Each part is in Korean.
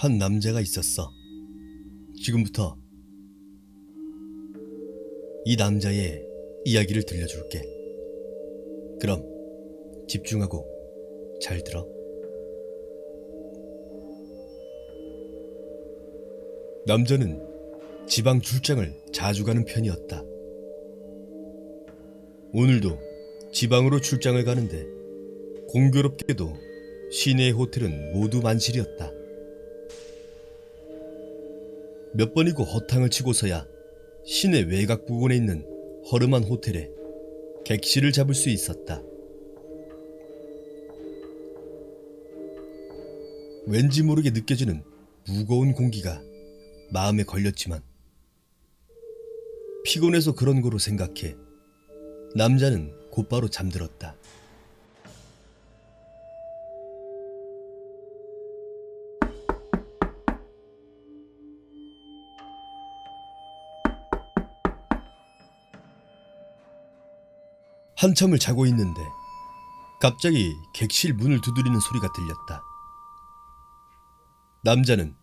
한 남자가 있었어. 지금부터 이 남자의 이야기를 들려줄게. 그럼 집중하고 잘 들어. 남자는 지방 출장을 자주 가는 편이었다. 오늘도 지방으로 출장을 가는데 공교롭게도 시내의 호텔은 모두 만실이었다. 몇 번이고 허탕을 치고서야 시내 외곽 부근에 있는 허름한 호텔에 객실을 잡을 수 있었다. 왠지 모르게 느껴지는 무거운 공기가 마음에 걸렸지만 피곤해서 그런 거로 생각해 남자는 곧바로 잠들었다. 한참을 자고 있는데 갑자기 객실 문을 두드리는 소리가 들렸다. 남자는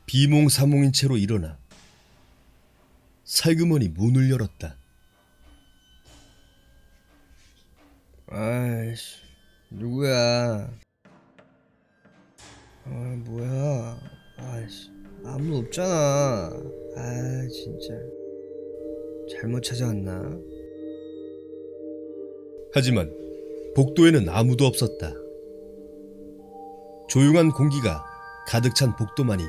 비몽사몽인 채로 일어나 살그머니 문을 열었다. 아이씨, 누구야? 아, 뭐야? 아이씨, 아무도 없잖아. 아, 진짜. 잘못 찾아왔나? 하지만 복도에는 아무도 없었다. 조용한 공기가 가득 찬 복도만이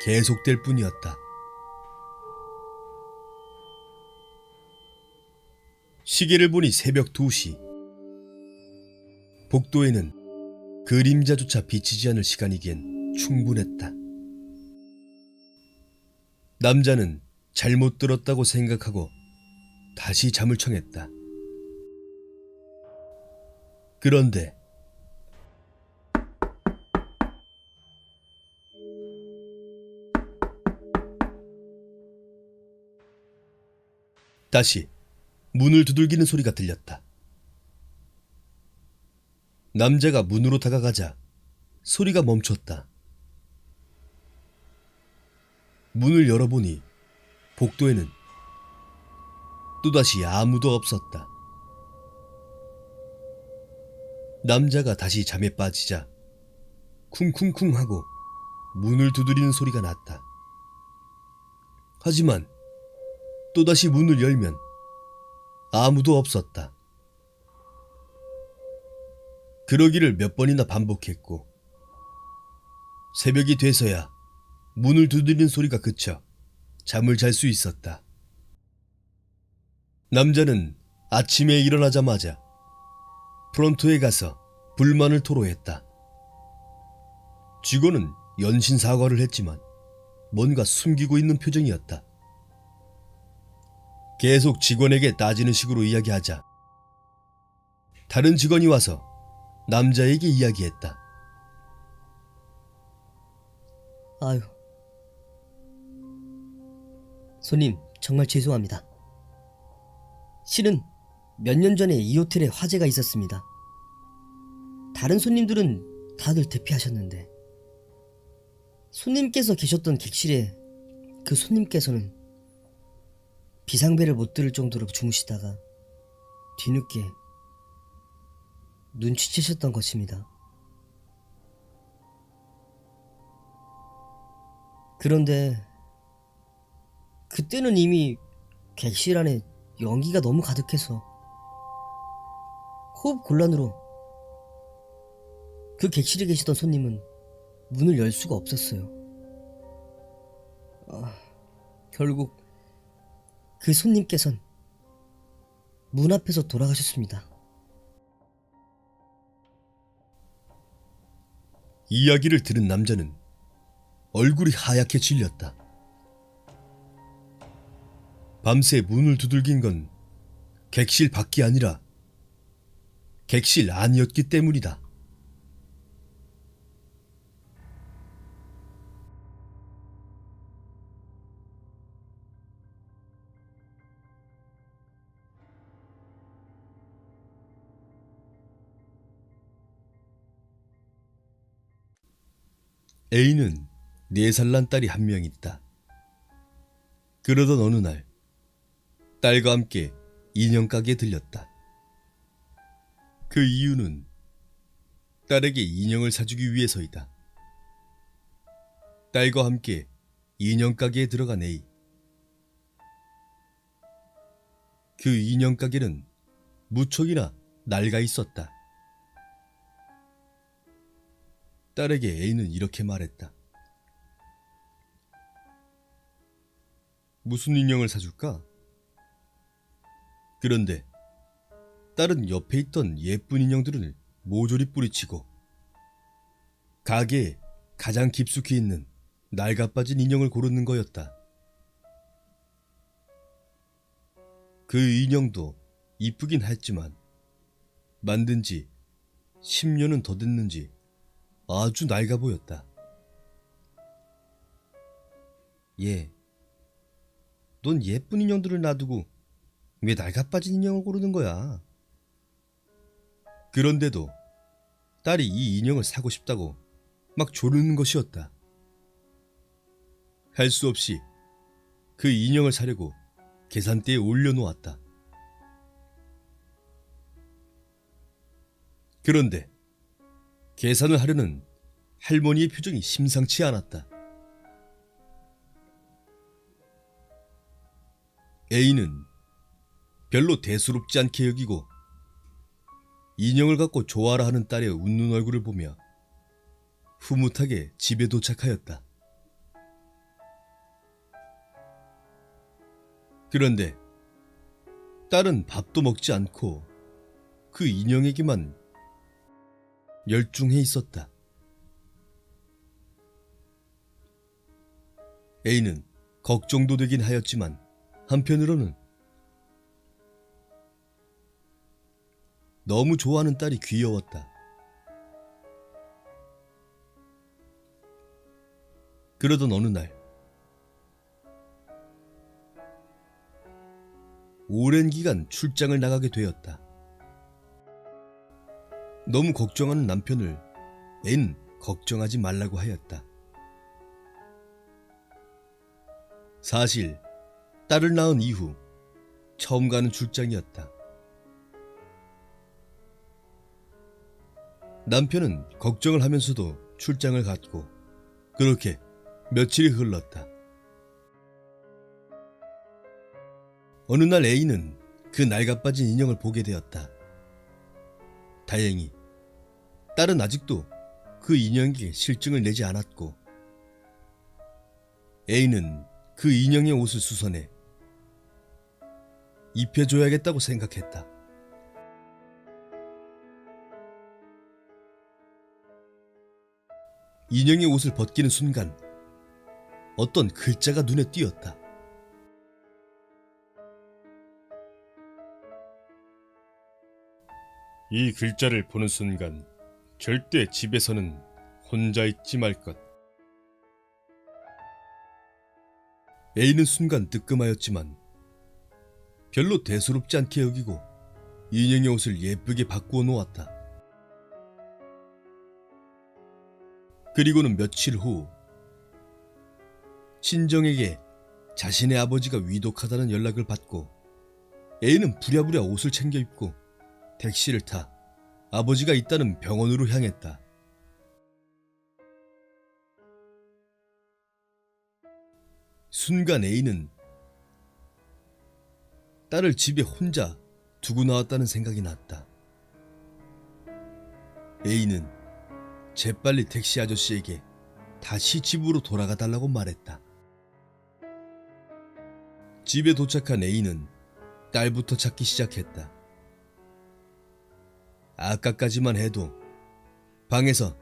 계속될 뿐이었다. 시계를 보니 새벽 2시. 복도에는 그림자조차 비치지 않을 시간이기엔 충분했다. 남자는 잘못 들었다고 생각하고 다시 잠을 청했다. 그런데 다시 문을 두들기는 소리가 들렸다. 남자가 문으로 다가가자 소리가 멈췄다. 문을 열어보니 복도에는 또다시 아무도 없었다. 남자가 다시 잠에 빠지자 쿵쿵쿵 하고 문을 두드리는 소리가 났다. 하지만 또다시 문을 열면 아무도 없었다. 그러기를 몇 번이나 반복했고 새벽이 돼서야 문을 두드리는 소리가 그쳐 잠을 잘 수 있었다. 남자는 아침에 일어나자마자 프론트에 가서 불만을 토로했다. 직원은 연신 사과를 했지만 뭔가 숨기고 있는 표정이었다. 계속 직원에게 따지는 식으로 이야기하자 다른 직원이 와서 남자에게 이야기했다. 아유, 손님, 정말 죄송합니다. 실은 몇 년 전에 이 호텔에 화재가 있었습니다. 다른 손님들은 다들 대피하셨는데 손님께서 계셨던 객실에 그 손님께서는 비상벨을 못 들을 정도로 주무시다가 뒤늦게 눈치채셨던 것입니다. 그런데 그때는 이미 객실 안에 연기가 너무 가득해서 호흡 곤란으로 그 객실에 계시던 손님은 문을 열 수가 없었어요. 결국 그 손님께선 문 앞에서 돌아가셨습니다. 이야기를 들은 남자는 얼굴이 하얗게 질렸다. 밤새 문을 두들긴 건 객실 밖이 아니라 객실 안이었기 때문이다. A는 4살 난 딸이 한 명 있다. 그러던 어느 날 딸과 함께 인형 가게에 들렸다. 그 이유는 딸에게 인형을 사주기 위해서이다. 딸과 함께 인형 가게에 들어간 A. 그 인형 가게는 무척이나 낡아 있었다. 딸에게 A는 이렇게 말했다. 무슨 인형을 사줄까? 그런데 딸은 옆에 있던 예쁜 인형들을 모조리 뿌리치고 가게에 가장 깊숙이 있는 낡아빠진 인형을 고르는 거였다. 그 인형도 이쁘긴 했지만 만든 지 10년은 더 됐는지 아주 낡아 보였다. 얘, 넌 예쁜 인형들을 놔두고 왜 낡아빠진 인형을 고르는 거야? 그런데도 딸이 이 인형을 사고 싶다고 막 조르는 것이었다. 할 수 없이 그 인형을 사려고 계산대에 올려놓았다. 그런데 계산을 하려는 할머니의 표정이 심상치 않았다. A는 별로 대수롭지 않게 여기고 인형을 갖고 좋아라 하는 딸의 웃는 얼굴을 보며 흐뭇하게 집에 도착하였다. 그런데 딸은 밥도 먹지 않고 그 인형에게만 열중해 있었다. A는 걱정도 되긴 하였지만 한편으로는 너무 좋아하는 딸이 귀여웠다. 그러던 어느 날 오랜 기간 출장을 나가게 되었다. 너무 걱정하는 남편을 A는 걱정하지 말라고 하였다. 사실 딸을 낳은 이후 처음 가는 출장이었다. 남편은 걱정을 하면서도 출장을 갔고 그렇게 며칠이 흘렀다. 어느 날 A는 그 낡아빠진 인형을 보게 되었다. 다행히 딸은 아직도 그 인형에게 실증을 내지 않았고 A는 그 인형의 옷을 수선해 입혀줘야겠다고 생각했다. 인형의 옷을 벗기는 순간 어떤 글자가 눈에 띄었다. 이 글자를 보는 순간 절대 집에서는 혼자 있지 말 것. A는 순간 뜨끔하였지만 별로 대수롭지 않게 여기고 인형의 옷을 예쁘게 바꾸어 놓았다. 그리고는 며칠 후 친정에게 자신의 아버지가 위독하다는 연락을 받고 A는 부랴부랴 옷을 챙겨 입고 택시를 타 아버지가 있다는 병원으로 향했다. 순간 A는 딸을 집에 혼자 두고 나왔다는 생각이 났다. A는 재빨리 택시 아저씨에게 다시 집으로 돌아가 달라고 말했다. 집에 도착한 A는 딸부터 찾기 시작했다. 아까까지만 해도 방에서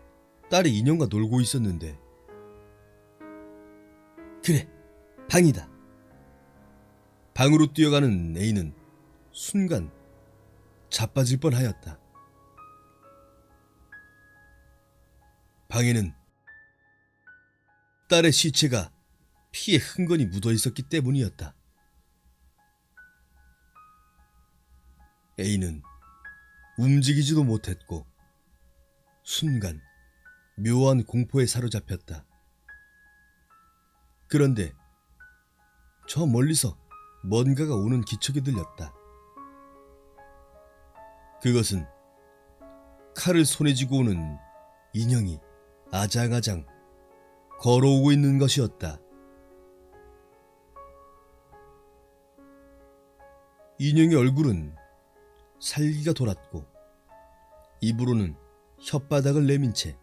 딸이 인형과 놀고 있었는데, 그래, 방이다. 방으로 뛰어가는 A는 순간 자빠질 뻔하였다. 방에는 딸의 시체가 피에 흥건히 묻어 있었기 때문이었다. A는 움직이지도 못했고 순간 묘한 공포에 사로잡혔다. 그런데 저 멀리서 뭔가가 오는 기척이 들렸다. 그것은 칼을 손에 쥐고 오는 인형이 아장아장 걸어오고 있는 것이었다. 인형의 얼굴은 살기가 돌았고 입으로는 혓바닥을 내민 채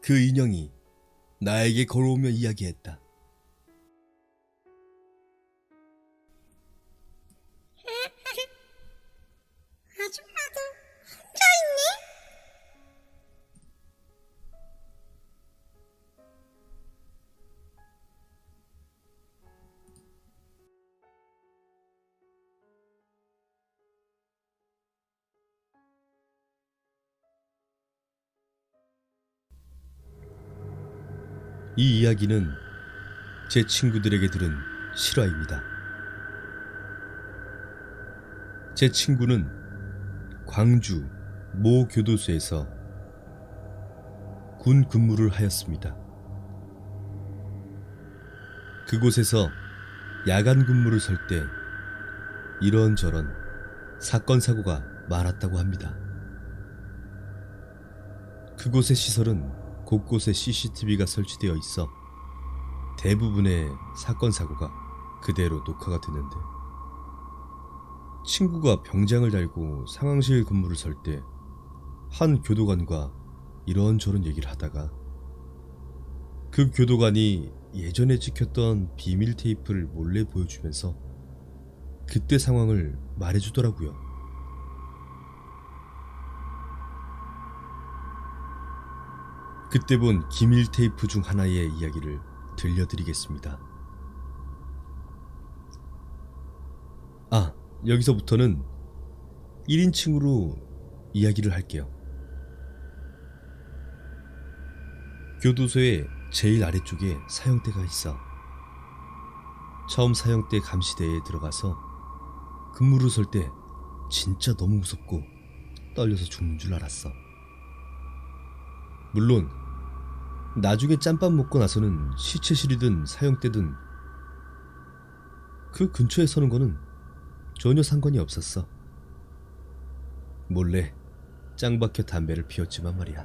그 인형이 나에게 걸어오며 이야기했다. 아줌마도 혼자 있니? 이 이야기는 제 친구들에게 들은 실화입니다. 제 친구는 광주 모 교도소에서 군 근무를 하였습니다. 그곳에서 야간 근무를 설 때 이런저런 사건 사고가 많았다고 합니다. 그곳의 시설은 곳곳에 CCTV가 설치되어 있어 대부분의 사건 사고가 그대로 녹화가 되는데, 친구가 병장을 달고 상황실 근무를 설 때 한 교도관과 이런저런 얘기를 하다가 그 교도관이 예전에 찍혔던 비밀 테이프를 몰래 보여주면서 그때 상황을 말해주더라고요. 그때 본 기밀 테이프 중 하나의 이야기를 들려드리겠습니다. 여기서부터는 1인칭으로 이야기를 할게요. 교도소의 제일 아래쪽에 사형대가 있어. 처음 사형대 감시대에 들어가서 근무를 설 때 진짜 너무 무섭고 떨려서 죽는 줄 알았어. 물론 나중에 짬밥 먹고 나서는 시체실이든 사형대든 그 근처에 서는 거는 전혀 상관이 없었어. 몰래 짱 박혀 담배를 피웠지만 말이야.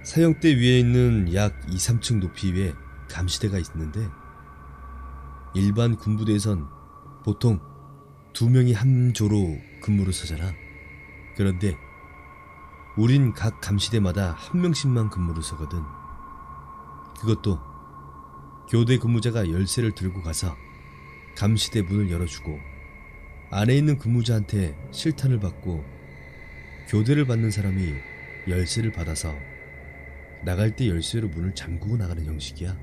사형대 위에 있는 약 2, 3층 높이의 감시대가 있는데, 일반 군부대에선 보통 2명이 한 조로 근무를 서잖아. 그런데 우린 각 감시대마다 1명씩만 근무를 서거든. 그것도 교대 근무자가 열쇠를 들고 가서 감시대 문을 열어주고 안에 있는 근무자한테 실탄을 받고 교대를 받는 사람이 열쇠를 받아서 나갈 때 열쇠로 문을 잠그고 나가는 형식이야.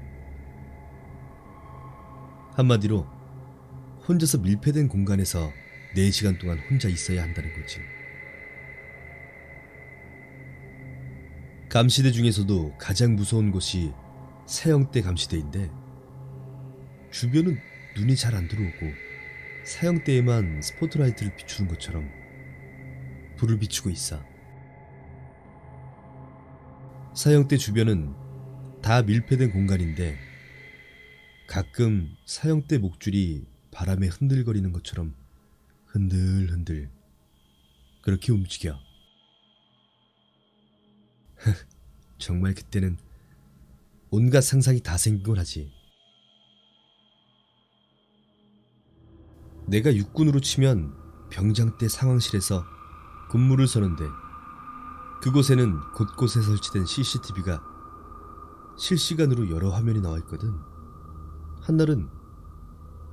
한마디로 혼자서 밀폐된 공간에서 4시간 동안 혼자 있어야 한다는 거지. 감시대 중에서도 가장 무서운 곳이 사형대 감시대인데, 주변은 눈이 잘 안 들어오고 사형대에만 스포트라이트를 비추는 것처럼 불을 비추고 있어. 사형대 주변은 다 밀폐된 공간인데 가끔 사형대 목줄이 바람에 흔들거리는 것처럼 흔들흔들 그렇게 움직여. 정말 그때는 온갖 상상이 다 생기곤 하지. 내가 육군으로 치면 병장 때 상황실에서 근무를 서는데, 그곳에는 곳곳에 설치된 CCTV가 실시간으로 여러 화면이 나와 있거든. 한날은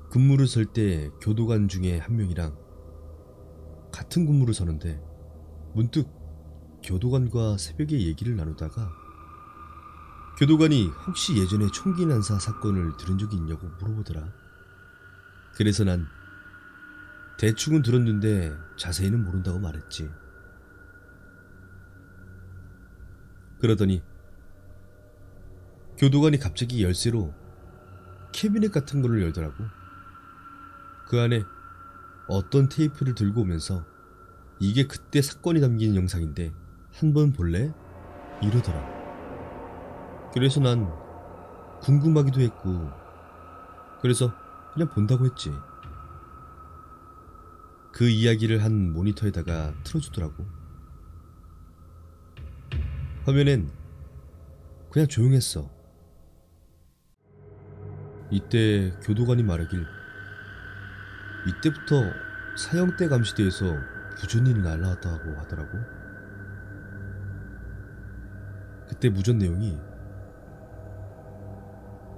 근무를 설 때 교도관 중에 한 명이랑 같은 근무를 서는데 문득 교도관과 새벽에 얘기를 나누다가 교도관이 혹시 예전에 총기 난사 사건을 들은 적이 있냐고 물어보더라. 그래서 난 대충은 들었는데 자세히는 모른다고 말했지. 그러더니 교도관이 갑자기 열쇠로 캐비넷 같은 거를 열더라고. 그 안에 어떤 테이프를 들고 오면서 이게 그때 사건이 담긴 영상인데 한번 볼래? 이러더라. 그래서 난 궁금하기도 했고, 그래서 그냥 본다고 했지. 그 이야기를 한 모니터에다가 틀어주더라고. 화면엔 그냥 조용했어. 이때 교도관이 말하길, 이때부터 사형대 감시대에서 무전인이 날라왔다고 하더라고. 그때 무전 내용이,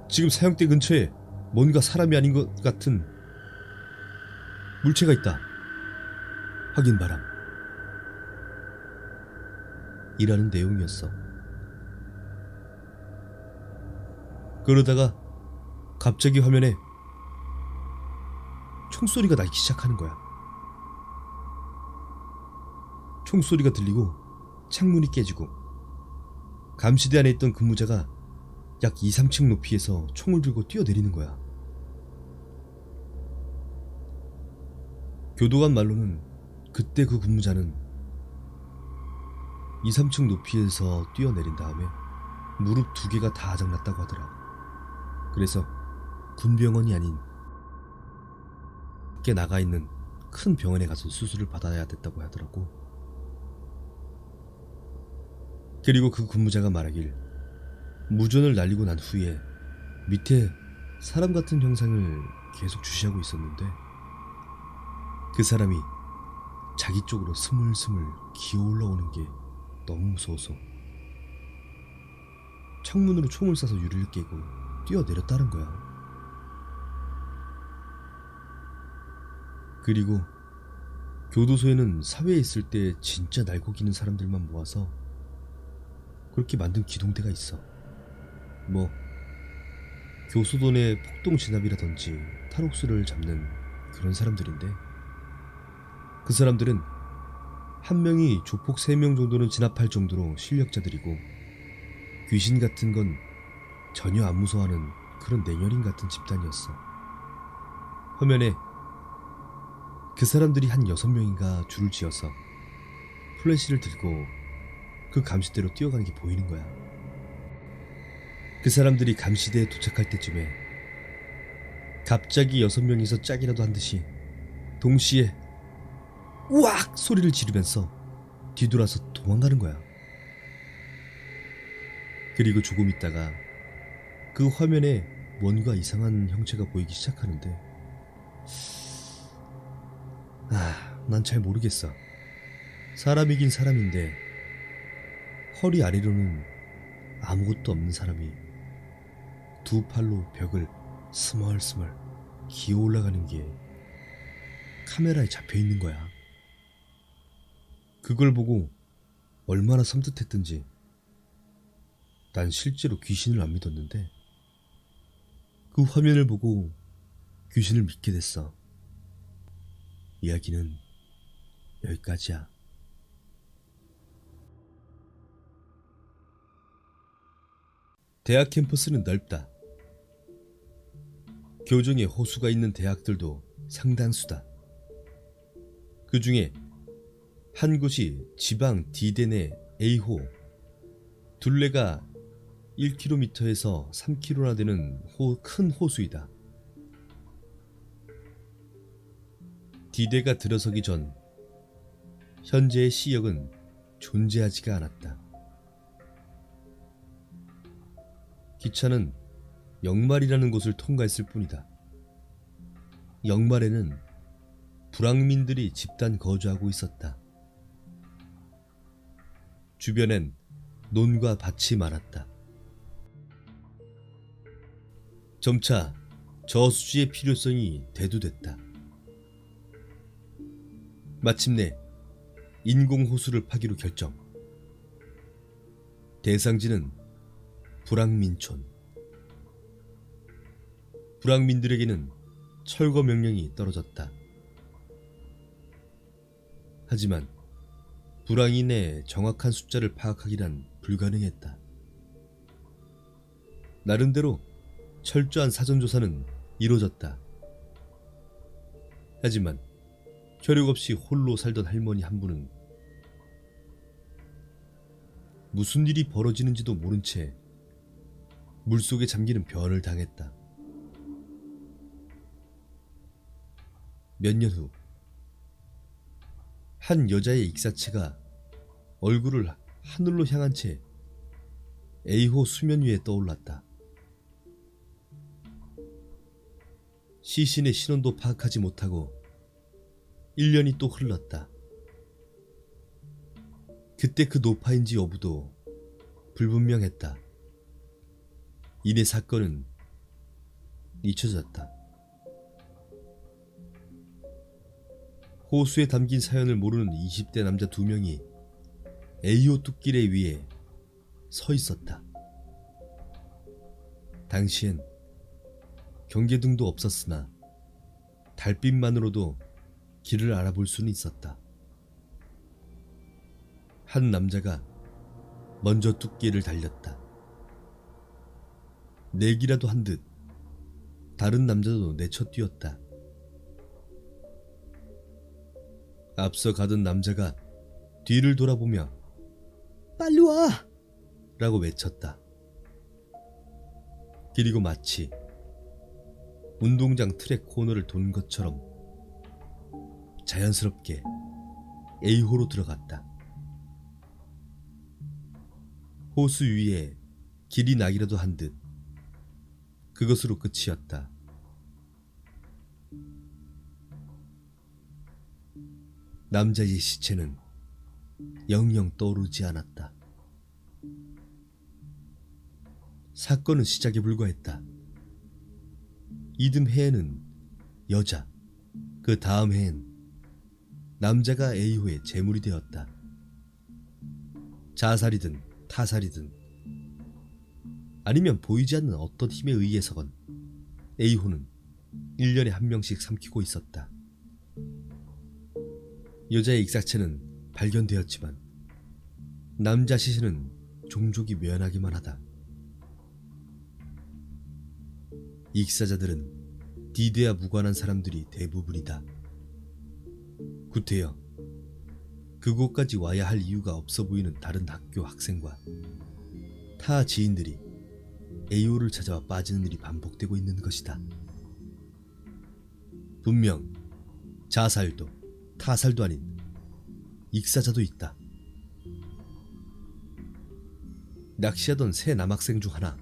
지금 사형대 근처에 뭔가 사람이 아닌 것 같은 물체가 있다. 확인 바람. 이라는 내용이었어. 그러다가 갑자기 화면에 총소리가 나기 시작하는 거야. 총소리가 들리고 창문이 깨지고 감시대 안에 있던 근무자가 약 2, 3층 높이에서 총을 들고 뛰어내리는 거야. 교도관 말로는 그때 그 근무자는 2, 3층 높이에서 뛰어내린 다음에 무릎 2개가 다 아작났다고 하더라. 그래서 군병원이 아닌 밖에 나가 있는 큰 병원에 가서 수술을 받아야 됐다고 하더라고. 그리고 그 근무자가 말하길, 무전을 날리고 난 후에 밑에 사람 같은 형상을 계속 주시하고 있었는데 그 사람이 자기 쪽으로 스물스물 기어 올라오는 게 너무 무서워서 창문으로 총을 쏴서 유리를 깨고 뛰어내렸다는 거야. 그리고 교도소에는 사회에 있을 때 진짜 날고기는 사람들만 모아서 그렇게 만든 기동대가 있어. 뭐 교수도 내 폭동 진압이라든지 탈옥수를 잡는 그런 사람들인데, 그 사람들은 한 명이 조폭 3명 정도는 진압할 정도로 실력자들이고, 귀신 같은 건 전혀 안 무서워하는 그런 냉혈인 같은 집단이었어. 화면에 그 사람들이 한 6명인가 줄을 지어서 플래시를 들고 그 감시대로 뛰어가는 게 보이는 거야. 그 사람들이 감시대에 도착할 때쯤에 갑자기 6명이서 짝이라도 한 듯이 동시에 우악! 소리를 지르면서 뒤돌아서 도망가는 거야. 그리고 조금 있다가 그 화면에 뭔가 이상한 형체가 보이기 시작하는데, 난 잘 모르겠어. 사람이긴 사람인데 허리 아래로는 아무것도 없는 사람이 두 팔로 벽을 스멀스멀 기어 올라가는 게 카메라에 잡혀 있는 거야. 그걸 보고 얼마나 섬뜩했던지 난 실제로 귀신을 안 믿었는데 그 화면을 보고 귀신을 믿게 됐어. 이야기는 여기까지야. 대학 캠퍼스는 넓다. 교정에 호수가 있는 대학들도 상당수다. 그 중에 한 곳이 지방 D대 내 A호, 둘레가 1km에서 3km나 되는 큰 호수이다. D대가 들어서기 전 현재의 C역은 존재하지가 않았다. 기차는 영말이라는 곳을 통과했을 뿐이다. 영말에는 불황민들이 집단 거주하고 있었다. 주변엔 논과 밭이 많았다. 점차 저수지의 필요성이 대두됐다. 마침내 인공호수를 파기로 결정. 대상지는 불황민촌. 불황민들에게는 철거 명령이 떨어졌다. 하지만 불황인의 정확한 숫자를 파악하기란 불가능했다. 나름대로 철저한 사전조사는 이루어졌다. 하지만 혈육 없이 홀로 살던 할머니 한 분은 무슨 일이 벌어지는지도 모른 채 물속에 잠기는 변을 당했다. 몇 년 후, 한 여자의 익사체가 얼굴을 하늘로 향한 채 A호 수면 위에 떠올랐다. 시신의 신원도 파악하지 못하고 1년이 또 흘렀다. 그때 그 노파인지 여부도 불분명했다. 이내 사건은 잊혀졌다. 호수에 담긴 사연을 모르는 20대 남자 2명이 A호 뚝길에 위에 서 있었다. 당시엔 경계등도 없었으나 달빛만으로도 길을 알아볼 수는 있었다. 한 남자가 먼저 뚝길을 달렸다. 내기라도 한 듯 다른 남자도 내쳐뛰었다. 앞서 가던 남자가 뒤를 돌아보며 빨리 와! 라고 외쳤다. 그리고 마치 운동장 트랙 코너를 돈 것처럼 자연스럽게 A호로 들어갔다. 호수 위에 길이 나기라도 한 듯 그것으로 끝이었다. 남자의 시체는 영영 떠오르지 않았다. 사건은 시작에 불과했다. 이듬 해에는 여자, 그 다음 해엔 남자가 A호의 제물이 되었다. 자살이든 타살이든 아니면 보이지 않는 어떤 힘에 의해서건 A호는 1년에 한 명씩 삼키고 있었다. 여자의 익사체는 발견되었지만 남자 시신은 종족이 묘연하기만 하다. 익사자들은 디드와 무관한 사람들이 대부분이다. 구태여 그곳까지 와야 할 이유가 없어 보이는 다른 학교 학생과 타 지인들이 A호를 찾아와 빠지는 일이 반복되고 있는 것이다. 분명 자살도 타살도 아닌 익사자도 있다. 낚시하던 세 남학생 중 하나,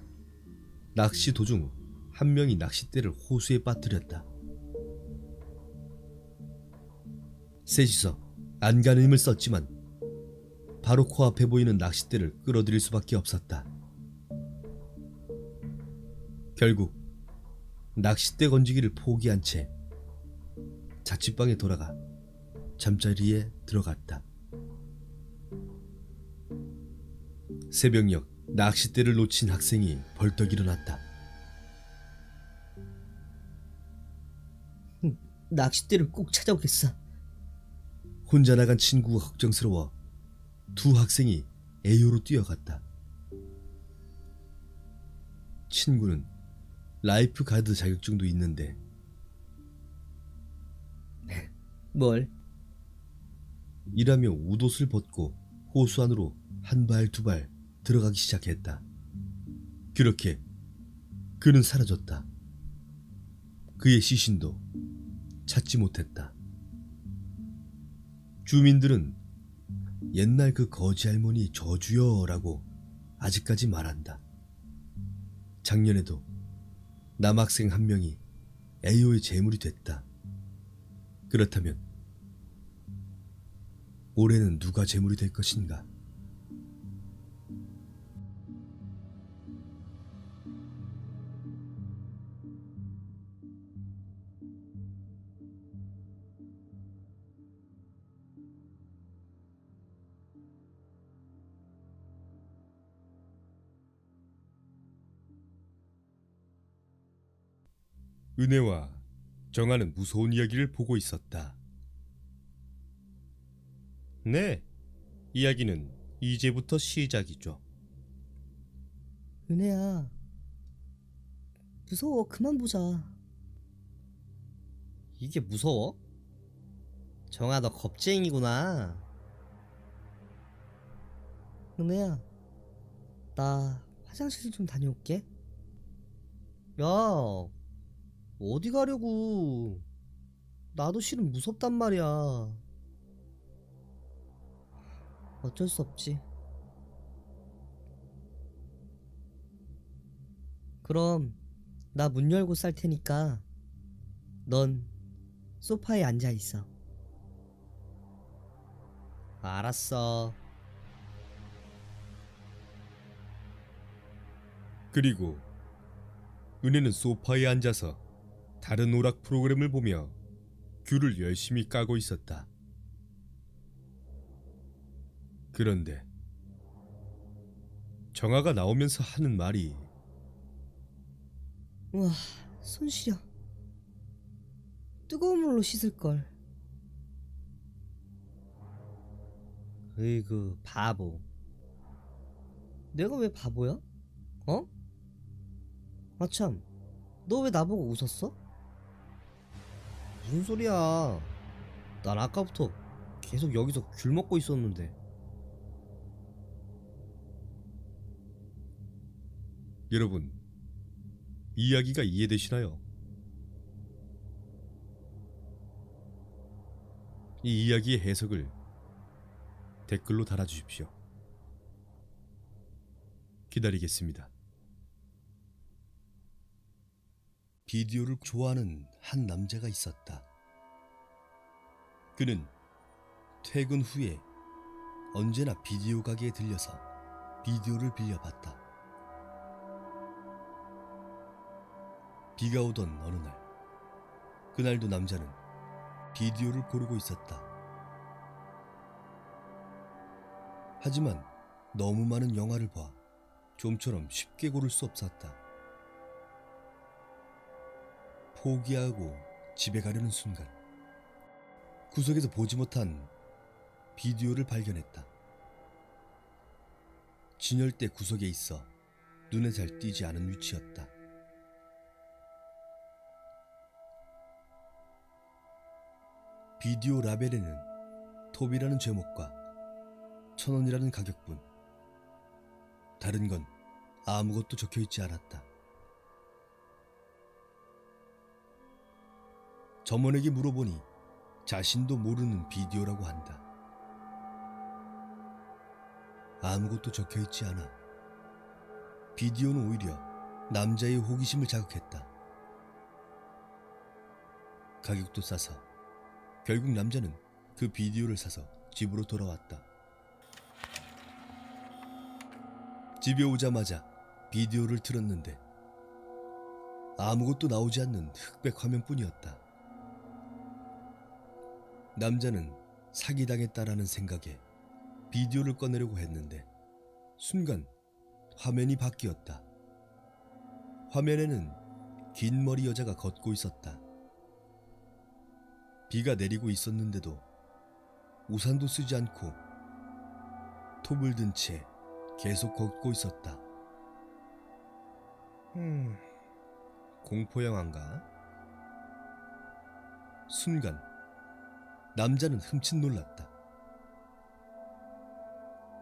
낚시 도중 한 명이 낚싯대를 호수에 빠뜨렸다. 셋이서 안간 힘을 썼지만 바로 코앞에 보이는 낚싯대를 끌어들일 수밖에 없었다. 결국 낚싯대 건지기를 포기한 채 자취방에 돌아가 잠자리에 들어갔다. 새벽녘 낚싯대를 놓친 학생이 벌떡 일어났다. 낚싯대를 꼭 찾아오겠어. 혼자 나간 친구가 걱정스러워 두 학생이 A호로 뛰어갔다. 친구는 라이프 가드 자격증도 있는데 뭘? 이라며 웃옷을 벗고 호수 안으로 한 발 두 발 들어가기 시작했다. 그렇게 그는 사라졌다. 그의 시신도 찾지 못했다. 주민들은 옛날 그 거지 할머니 저주여라고 아직까지 말한다. 작년에도 남학생 한 명이 A호의 제물이 됐다. 그렇다면 올해는 누가 제물이 될 것인가? 은혜와 정아는 무서운 이야기를 보고 있었다. 네, 이야기는 이제부터 시작이죠. 은혜야, 무서워. 그만 보자. 이게 무서워? 정아, 너 겁쟁이구나. 은혜야, 나 화장실 좀 다녀올게. 야, 어디 가려고? 나도 실은 무섭단 말이야. 어쩔 수 없지. 그럼 나 문 열고 쌀 테니까 넌 소파에 앉아 있어. 알았어. 그리고 은혜는 소파에 앉아서 다른 오락 프로그램을 보며 귤을 열심히 까고 있었다. 그런데 정아가 나오면서 하는 말이 우와, 손 시려. 뜨거운 물로 씻을걸. 으이그 바보. 내가 왜 바보야? 어? 아참, 너 왜 나보고 웃었어? 무슨 소리야? 난 아까부터 계속 여기서 귤 먹고 있었는데. 여러분, 이야기가 이해되시나요? 이 이야기의 해석을 댓글로 달아주십시오. 기다리겠습니다. 비디오를 좋아하는 한 남자가 있었다. 그는 퇴근 후에 언제나 비디오 가게에 들려서 비디오를 빌려봤다. 비가 오던 어느 날, 그날도 남자는 비디오를 고르고 있었다. 하지만 너무 많은 영화를 봐 좀처럼 쉽게 고를 수 없었다. 포기하고 집에 가려는 순간 구석에서 보지 못한 비디오를 발견했다. 진열대 구석에 있어 눈에 잘 띄지 않은 위치였다. 비디오 라벨에는 톱이라는 제목과 1,000원이라는 가격뿐, 다른 건 아무것도 적혀있지 않았다. 점원에게 물어보니 자신도 모르는 비디오라고 한다. 아무것도 적혀있지 않아 비디오는 오히려 남자의 호기심을 자극했다. 가격도 싸서 결국 남자는 그 비디오를 사서 집으로 돌아왔다. 집에 오자마자 비디오를 틀었는데 아무것도 나오지 않는 흑백 화면뿐이었다. 남자는 사기당했다라는 생각에 비디오를 꺼내려고 했는데 순간 화면이 바뀌었다. 화면에는 긴 머리 여자가 걷고 있었다. 비가 내리고 있었는데도 우산도 쓰지 않고 톱을 든 채 계속 걷고 있었다. 공포영화인가? 순간 남자는 흠칫 놀랐다.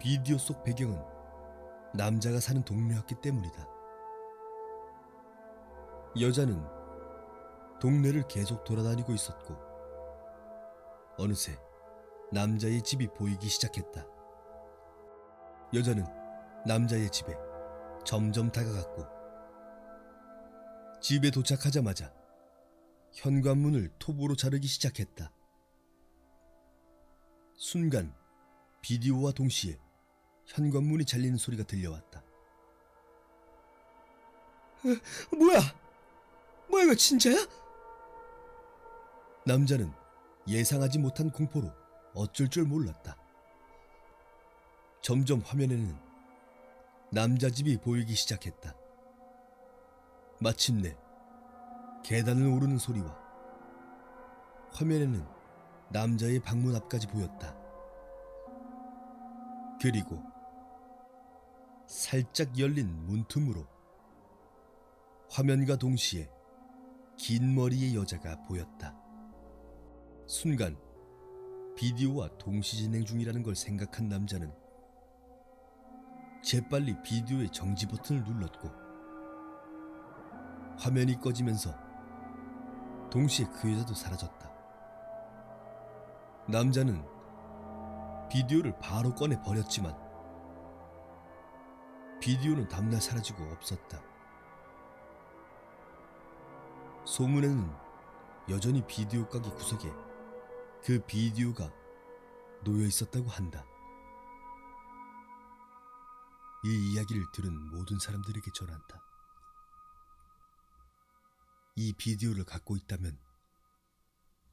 비디오 속 배경은 남자가 사는 동네였기 때문이다. 여자는 동네를 계속 돌아다니고 있었고 어느새 남자의 집이 보이기 시작했다. 여자는 남자의 집에 점점 다가갔고 집에 도착하자마자 현관문을 톱으로 자르기 시작했다. 순간 비디오와 동시에 현관문이 잘리는 소리가 들려왔다. 뭐야? 뭐야, 이거 진짜야? 남자는 예상하지 못한 공포로 어쩔 줄 몰랐다. 점점 화면에는 남자 집이 보이기 시작했다. 마침내 계단을 오르는 소리와 화면에는 남자의 방문 앞까지 보였다. 그리고 살짝 열린 문틈으로 화면과 동시에 긴 머리의 여자가 보였다. 순간 비디오와 동시 진행 중이라는 걸 생각한 남자는 재빨리 비디오의 정지 버튼을 눌렀고 화면이 꺼지면서 동시에 그 여자도 사라졌다. 남자는 비디오를 바로 꺼내 버렸지만 비디오는 다음날 사라지고 없었다. 소문에는 여전히 비디오 가게 구석에 그 비디오가 놓여 있었다고 한다. 이 이야기를 들은 모든 사람들에게 전한다. 이 비디오를 갖고 있다면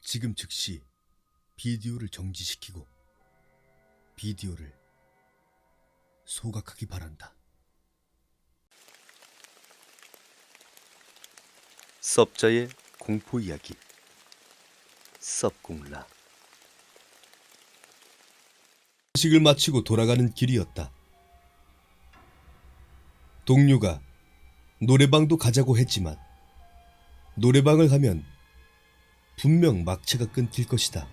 지금 즉시 비디오를 정지시키고 비디오를 소각하기 바란다. 섭자의 공포 이야기 섭공라. 회식을 마치고 돌아가는 길이었다. 동료가 노래방도 가자고 했지만 노래방을 가면 분명 막차가 끊길 것이다.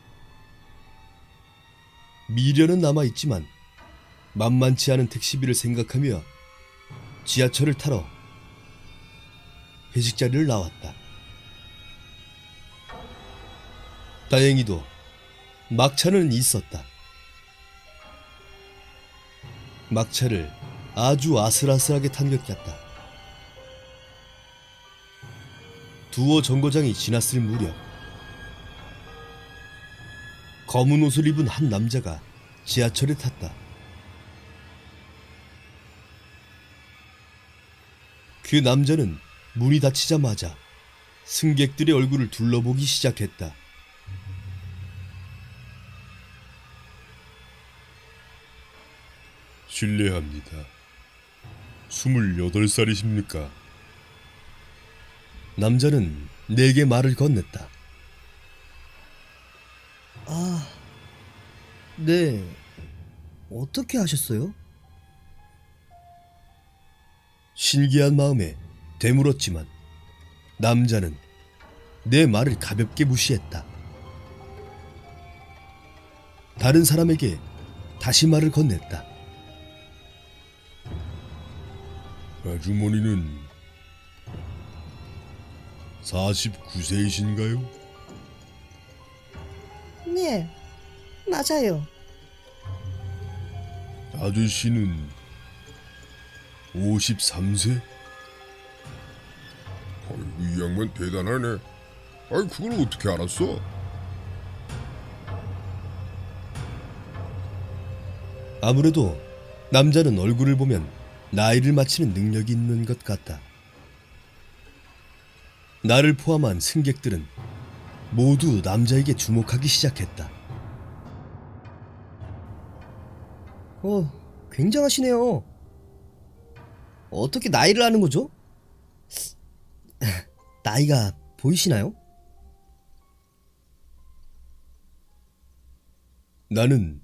미련은 남아있지만 만만치 않은 택시비를 생각하며 지하철을 타러 회식 자리를 나왔다. 다행히도 막차는 있었다. 막차를 아주 아슬아슬하게 탄 것 같다. 두어 정거장이 지났을 무렵 검은 옷을 입은 한 남자가 지하철에 탔다. 그 남자는 문이 닫히자마자 승객들의 얼굴을 둘러보기 시작했다. 실례합니다. 28살이십니까? 남자는 내게 말을 건넸다. 아, 네. 어떻게 하셨어요? 신기한 마음에 되물었지만 남자는 내 말을 가볍게 무시했다. 다른 사람에게 다시 말을 건넸다. 아주머니는 49세이신가요? 네, 맞아요. 아저씨는 53세? 아이고, 이 양반 대단하네. 아이, 그걸 어떻게 알았어? 아무래도 남자는 얼굴을 보면 나이를 맞히는 능력이 있는 것 같다. 나를 포함한 승객들은 모두 남자에게 주목하기 시작했다. 굉장하시네요. 어떻게 나이를 아는 거죠? 나이가 보이시나요? 나는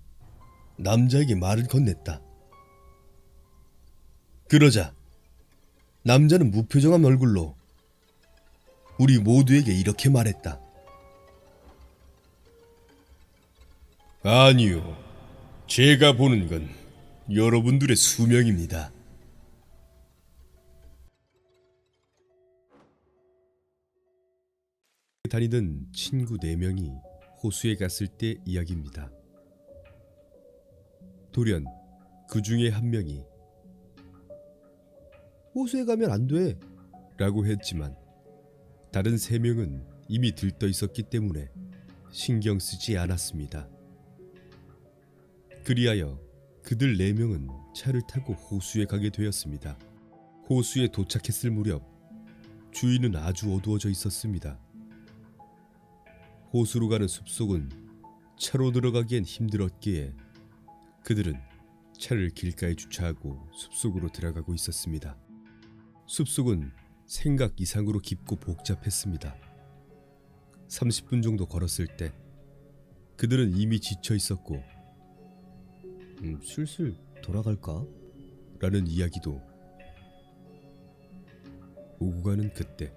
남자에게 말을 건넸다. 그러자 남자는 무표정한 얼굴로 우리 모두에게 이렇게 말했다. 아니요. 제가 보는 건 여러분들의 수명입니다. 다니던 친구 4명이 호수에 갔을 때 이야기입니다. 돌연 그 중에 한 명이 호수에 가면 안 돼 라고 했지만 다른 3명은 이미 들떠 있었기 때문에 신경 쓰지 않았습니다. 그리하여 그들 4명은 차를 타고 호수에 가게 되었습니다. 호수에 도착했을 무렵 주위는 아주 어두워져 있었습니다. 호수로 가는 숲속은 차로 들어가기엔 힘들었기에 그들은 차를 길가에 주차하고 숲속으로 들어가고 있었습니다. 숲속은 생각 이상으로 깊고 복잡했습니다. 30분 정도 걸었을 때 그들은 이미 지쳐 있었고 슬슬 돌아갈까? 라는 이야기도 오고 가는 그때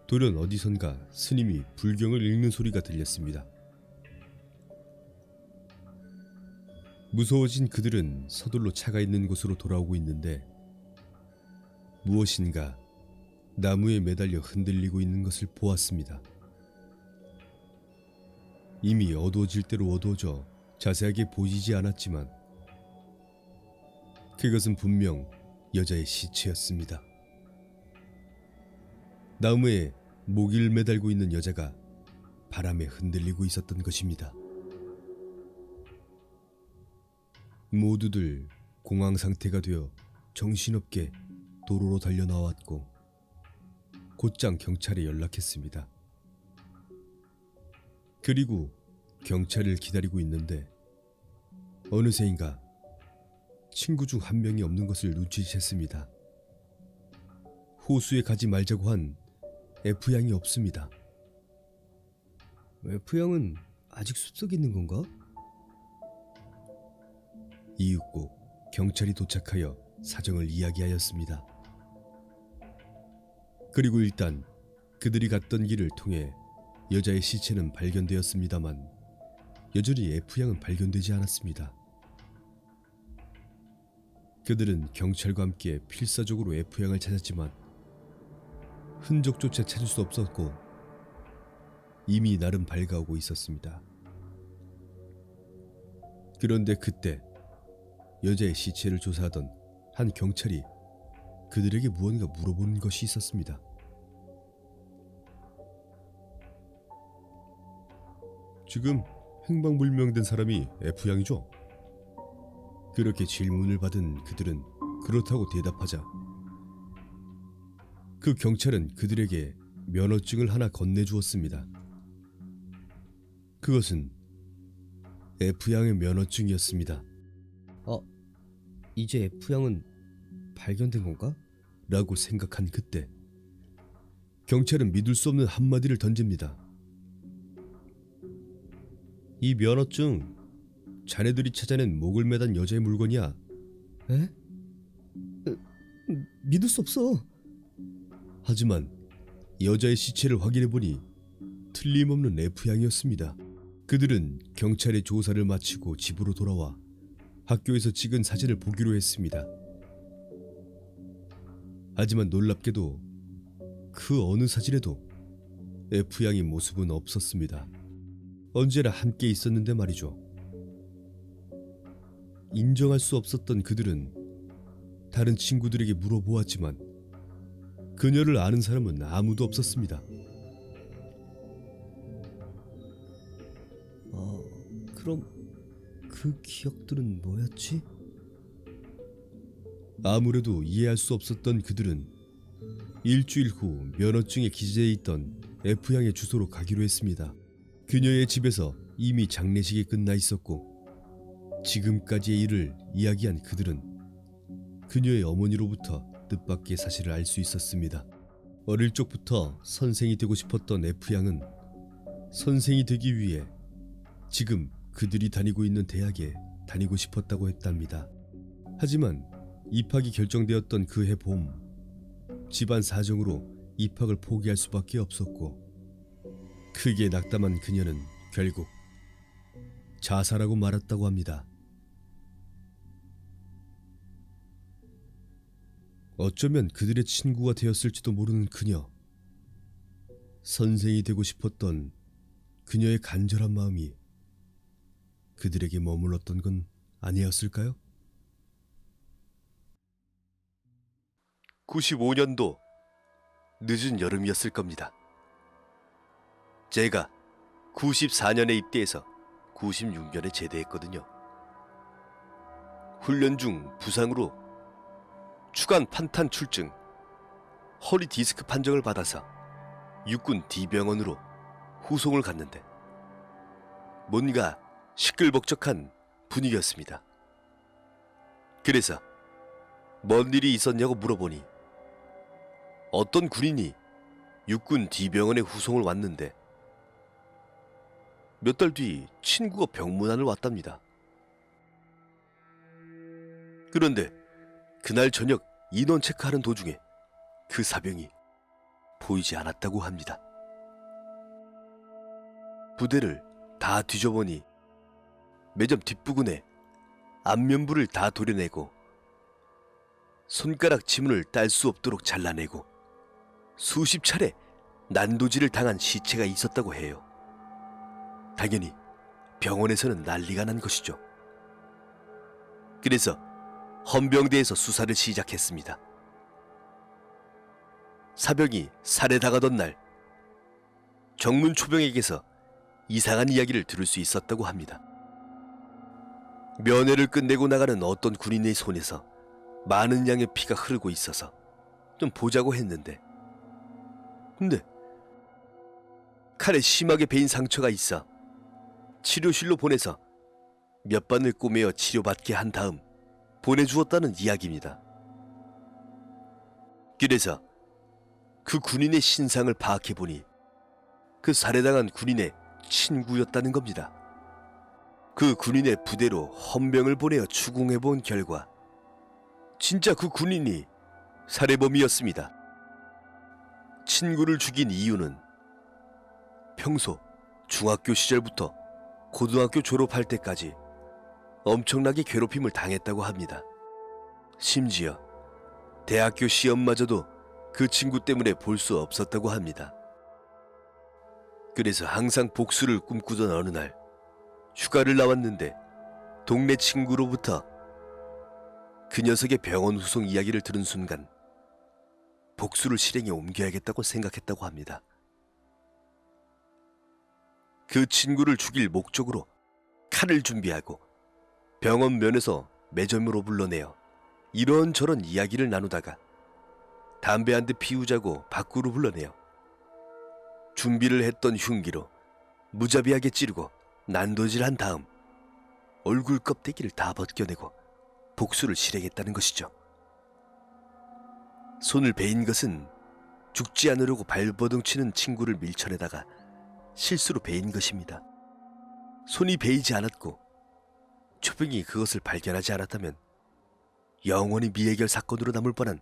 돌연 어디선가 스님이 불경을 읽는 소리가 들렸습니다. 무서워진 그들은 서둘러 차가 있는 곳으로 돌아오고 있는데 무엇인가 나무에 매달려 흔들리고 있는 것을 보았습니다. 이미 어두워질 대로 어두워져 자세하게 보이지 않았지만 그것은 분명 여자의 시체였습니다. 나무에 모기를 매달고 있는 여자가 바람에 흔들리고 있었던 것입니다. 모두들 공황 상태가 되어 정신없게 도로로 달려나왔고 곧장 경찰에 연락했습니다. 그리고 경찰을 기다리고 있는데 어느새인가 친구 중 한 명이 없는 것을 눈치챘습니다. 호수에 가지 말자고 한 F양이 없습니다. F양은 아직 숲속에 있는 건가? 이윽고 경찰이 도착하여 사정을 이야기하였습니다. 그리고 일단 그들이 갔던 길을 통해 여자의 시체는 발견되었습니다만 여전히 F양은 발견되지 않았습니다. 그들은 경찰과 함께 필사적으로 F양을 찾았지만 흔적조차 찾을 수 없었고 이미 나름 밝아오고 있었습니다. 그런데 그때 여자의 시체를 조사하던 한 경찰이 그들에게 무언가 물어보는 것이 있었습니다. 지금 행방불명된 사람이 F양이죠? 그렇게 질문을 받은 그들은 그렇다고 대답하자 그 경찰은 그들에게 면허증을 하나 건네주었습니다. 그것은 F양의 면허증이었습니다. 이제 F양은 발견된 건가? 라고 생각한 그때 경찰은 믿을 수 없는 한마디를 던집니다. 이 면허증 자네들이 찾아낸 목을 매단 여자의 물건이야. 에? 믿을 수 없어. 하지만 여자의 시체를 확인해보니 틀림없는 F양이었습니다. 그들은 경찰의 조사를 마치고 집으로 돌아와 학교에서 찍은 사진을 보기로 했습니다. 하지만 놀랍게도 그 어느 사진에도 F양의 모습은 없었습니다. 언제나 함께 있었는데 말이죠. 인정할 수 없었던 그들은 다른 친구들에게 물어보았지만 그녀를 아는 사람은 아무도 없었습니다. 그럼 그 기억들은 뭐였지? 아무래도 이해할 수 없었던 그들은 일주일 후 면허증에 기재해 있던 F양의 주소로 가기로 했습니다. 그녀의 집에서 이미 장례식이 끝나 있었고 지금까지의 일을 이야기한 그들은 그녀의 어머니로부터 뜻밖의 사실을 알 수 있었습니다. 어릴 적부터 선생이 되고 싶었던 F양은 선생이 되기 위해 지금 그들이 다니고 있는 대학에 다니고 싶었다고 했답니다. 하지만 입학이 결정되었던 그해 봄, 집안 사정으로 입학을 포기할 수밖에 없었고 크게 낙담한 그녀는 결국 자살하고 말았다고 합니다. 어쩌면 그들의 친구가 되었을지도 모르는 그녀. 선생이 되고 싶었던 그녀의 간절한 마음이 그들에게 머물렀던 건 아니었을까요? 95년도 늦은 여름이었을 겁니다. 제가 94년에 입대해서 96년에 제대했거든요. 훈련 중 부상으로 추간 판탄 출증, 허리 디스크 판정을 받아서 육군 D병원으로 후송을 갔는데 뭔가 시끌벅적한 분위기였습니다. 그래서 뭔 일이 있었냐고 물어보니 어떤 군인이 육군 D병원에 후송을 왔는데 몇 달 뒤 친구가 병문안을 왔답니다. 그런데 그날 저녁 인원 체크하는 도중에 그 사병이 보이지 않았다고 합니다. 부대를 다 뒤져보니 매점 뒷부분에 안면부를 다 도려내고 손가락 지문을 딸 수 없도록 잘라내고 수십 차례 난도질을 당한 시체가 있었다고 해요. 당연히 병원에서는 난리가 난 것이죠. 그래서 헌병대에서 수사를 시작했습니다. 사병이 살해당하던 날 정문 초병에게서 이상한 이야기를 들을 수 있었다고 합니다. 면회를 끝내고 나가는 어떤 군인의 손에서 많은 양의 피가 흐르고 있어서 좀 보자고 했는데, 근데 칼에 심하게 베인 상처가 있어 치료실로 보내서 몇 번을 꼬매어 치료받게 한 다음 보내주었다는 이야기입니다. 그래서 그 군인의 신상을 파악해보니 그 살해당한 군인의 친구였다는 겁니다. 그 군인의 부대로 헌병을 보내어 추궁해본 결과 진짜 그 군인이 살해범이었습니다. 친구를 죽인 이유는 평소 중학교 시절부터 고등학교 졸업할 때까지 엄청나게 괴롭힘을 당했다고 합니다. 심지어 대학교 시험마저도 그 친구 때문에 볼 수 없었다고 합니다. 그래서 항상 복수를 꿈꾸던 어느 날 휴가를 나왔는데 동네 친구로부터 그 녀석의 병원 후송 이야기를 들은 순간 복수를 실행에 옮겨야겠다고 생각했다고 합니다. 그 친구를 죽일 목적으로 칼을 준비하고 병원 면에서 매점으로 불러내어 이런저런 이야기를 나누다가 담배 한 대 피우자고 밖으로 불러내어 준비를 했던 흉기로 무자비하게 찌르고 난도질한 다음 얼굴 껍데기를 다 벗겨내고 복수를 실행했다는 것이죠. 손을 베인 것은 죽지 않으려고 발버둥치는 친구를 밀쳐내다가 실수로 베인 것입니다. 손이 베이지 않았고 초병이 그것을 발견하지 않았다면 영원히 미해결 사건으로 남을 뻔한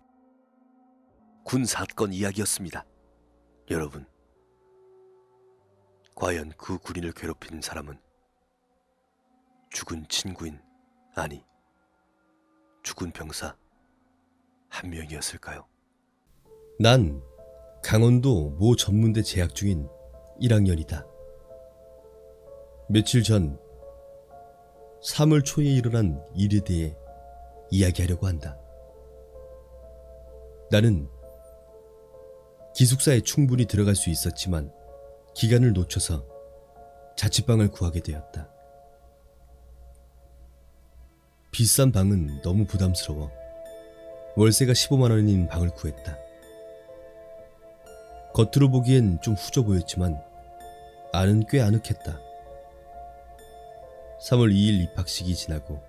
군 사건 이야기였습니다. 여러분, 과연 그 군인을 괴롭힌 사람은 죽은 친구인, 아니 죽은 병사 한 명이었을까요? 난 강원도 모 전문대 재학 중인 1학년이다. 며칠 전 3월 초에 일어난 일에 대해 이야기하려고 한다. 나는 기숙사에 충분히 들어갈 수 있었지만 기간을 놓쳐서 자취방을 구하게 되었다. 비싼 방은 너무 부담스러워 월세가 15만 원인 방을 구했다. 겉으로 보기엔 좀 후져 보였지만 안은 꽤 아늑했다. 3월 2일 입학식이 지나고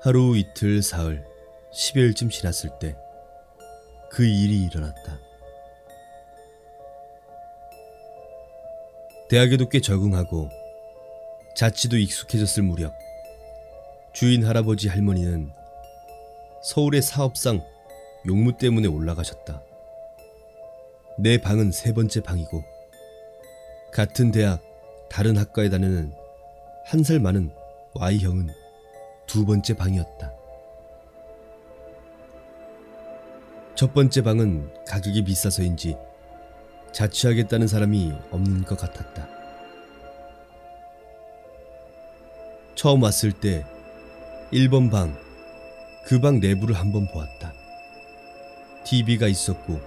하루 이틀 사흘 10여일쯤 지났을 때 그 일이 일어났다. 대학에도 꽤 적응하고 자취도 익숙해졌을 무렵 주인 할아버지 할머니는 서울의 사업상 용무 때문에 올라가셨다. 내 방은 세 번째 방이고 같은 대학 다른 학과에 다니는 한 살 많은 Y형은 두 번째 방이었다. 첫 번째 방은 가격이 비싸서인지 자취하겠다는 사람이 없는 것 같았다. 처음 왔을 때 1번 방, 그 방 내부를 한번 보았다. TV가 있었고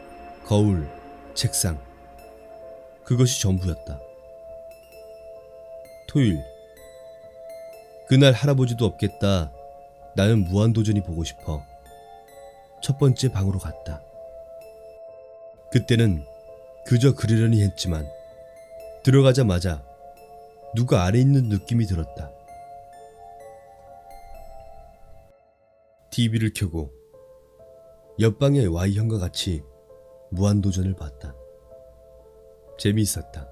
거울, 책상, 그것이 전부였다. 토요일, 그날 할아버지도 없겠다. 나는 무한도전이 보고 싶어 첫 번째 방으로 갔다. 그때는 그저 그러려니 했지만 들어가자마자 누가 아래 있는 느낌이 들었다. TV를 켜고 옆방의 Y형과 같이 무한도전을 봤다. 재미있었다.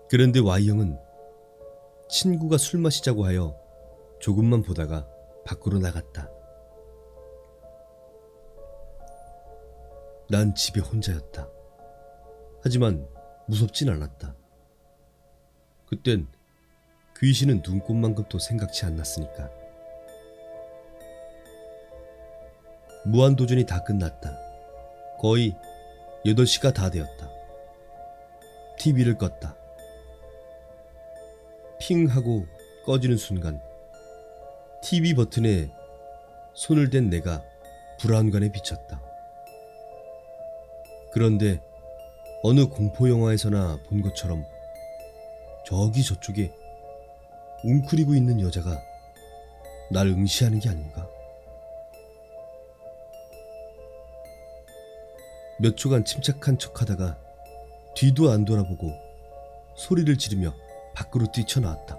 그런데 Y형은 친구가 술 마시자고 하여 조금만 보다가 밖으로 나갔다. 난 집에 혼자였다. 하지만 무섭진 않았다. 그땐 귀신은 눈꽃만큼도 생각지 않았으니까. 무한도전이 다 끝났다. 거의 8시가 다 되었다. TV를 껐다. 핑 하고 꺼지는 순간 TV 버튼에 손을 댄 내가 불안감에 비쳤다. 그런데 어느 공포 영화에서나 본 것처럼 저기 저쪽에 웅크리고 있는 여자가 날 응시하는 게 아닌가? 몇 초간 침착한 척하다가 뒤도 안 돌아보고 소리를 지르며 밖으로 뛰쳐나왔다.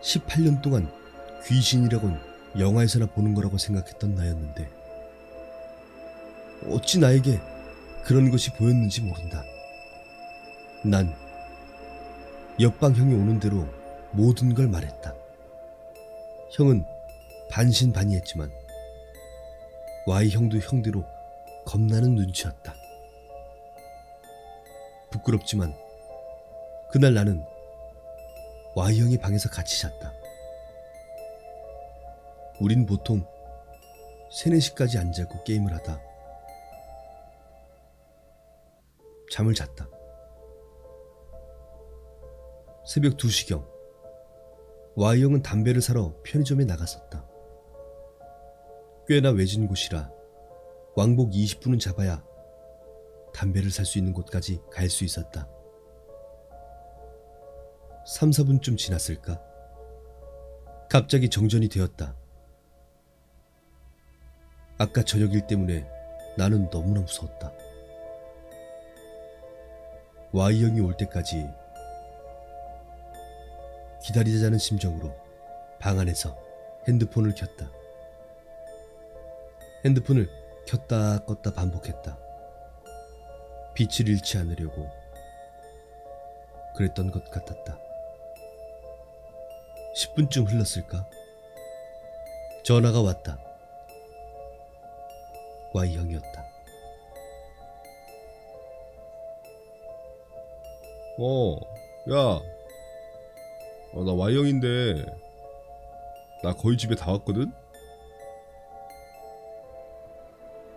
(18년) 동안 귀신이라곤 영화에서나 보는 거라고 생각했던 나였는데 어찌 나에게 그런 것이 보였는지 모른다. 난 옆방 형이 오는 대로 모든 걸 말했다. 형은 반신반의했지만 Y 형도 형대로 겁나는 눈치였다. 부끄럽지만 그날 나는 Y 형이 방에서 같이 잤다. 우린 보통 3, 4시까지 안 자고 게임을 하다 잠을 잤다. 새벽 2시경 Y 형은 담배를 사러 편의점에 나갔었다. 꽤나 외진 곳이라 왕복 20분은 잡아야 담배를 살 수 있는 곳까지 갈 수 있었다. 3, 4분쯤 지났을까? 갑자기 정전이 되었다. 아까 저녁 일 때문에 나는 너무나 무서웠다. Y 형이 올 때까지 기다리자는 심정으로 방 안에서 핸드폰을 켰다. 핸드폰을 켰다 껐다 반복했다. 빛을 잃지 않으려고 그랬던 것 같았다. 10분쯤 흘렀을까? 전화가 왔다. Y 형이었다. 야. 나 Y형인데 나 거의 집에 다 왔거든?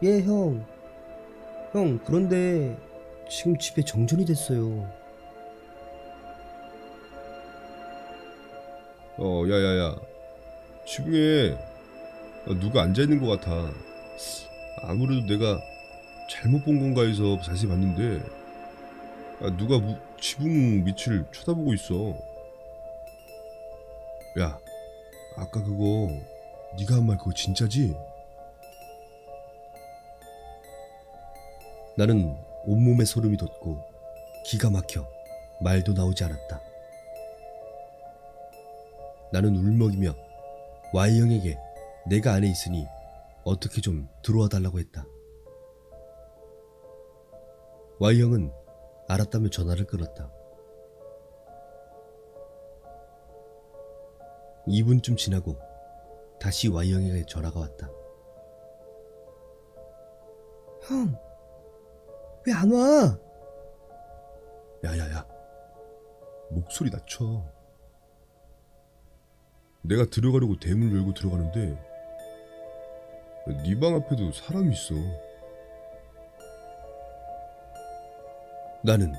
예, 형. 형, 그런데 지금 집에 정전이 됐어요. 야야야, 지붕에 누가 앉아있는 것 같아. 아무래도 내가 잘못 본 건가 해서 자세히 봤는데 누가 지붕 밑을 쳐다보고 있어. 야, 아까 그거 네가 한 말 그거 진짜지? 나는 온몸에 소름이 돋고 기가 막혀 말도 나오지 않았다. 나는 울먹이며 Y 형에게 내가 안에 있으니 어떻게 좀 들어와 달라고 했다. Y 형은 알았다며 전화를 끊었다. 2분쯤 지나고 다시 Y 형에게 전화가 왔다. 형, 왜 안 와? 야야야, 목소리 낮춰. 내가 들어가려고 대문 열고 들어가는데 네 방 앞에도 사람이 있어. 나는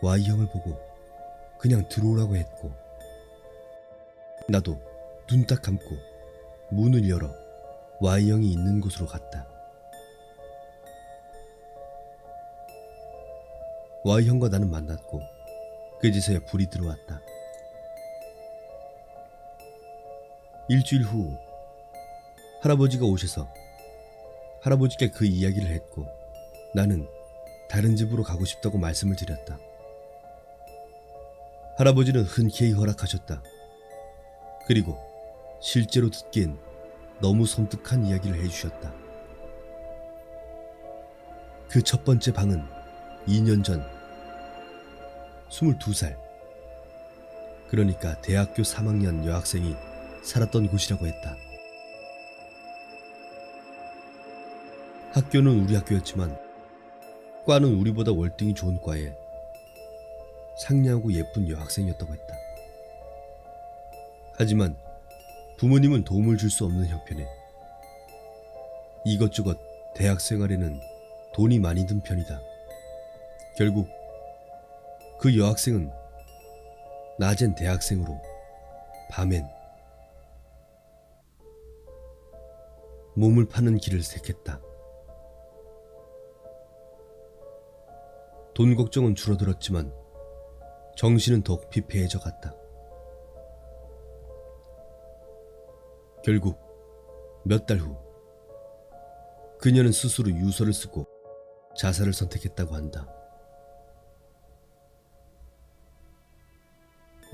Y 형을 보고 그냥 들어오라고 했고 나도 눈 딱 감고 문을 열어 Y 형이 있는 곳으로 갔다. Y 형과 나는 만났고 그제서야 불이 들어왔다. 일주일 후 할아버지가 오셔서 할아버지께 그 이야기를 했고 나는 다른 집으로 가고 싶다고 말씀을 드렸다. 할아버지는 흔쾌히 허락하셨다. 그리고 실제로 듣기엔 너무 섬뜩한 이야기를 해주셨다. 그 첫 번째 방은 2년 전 22살, 그러니까 대학교 3학년 여학생이 살았던 곳이라고 했다. 학교는 우리 학교였지만 과는 우리보다 월등히 좋은 과에 상냥하고 예쁜 여학생이었다고 했다. 하지만 부모님은 도움을 줄 수 없는 형편에 이것저것 대학 생활에는 돈이 많이 든 편이다. 결국 그 여학생은 낮엔 대학생으로 밤엔 몸을 파는 길을 택했다. 돈 걱정은 줄어들었지만 정신은 더욱 피폐해져 갔다. 결국 몇 달 후 그녀는 스스로 유서를 쓰고 자살을 선택했다고 한다.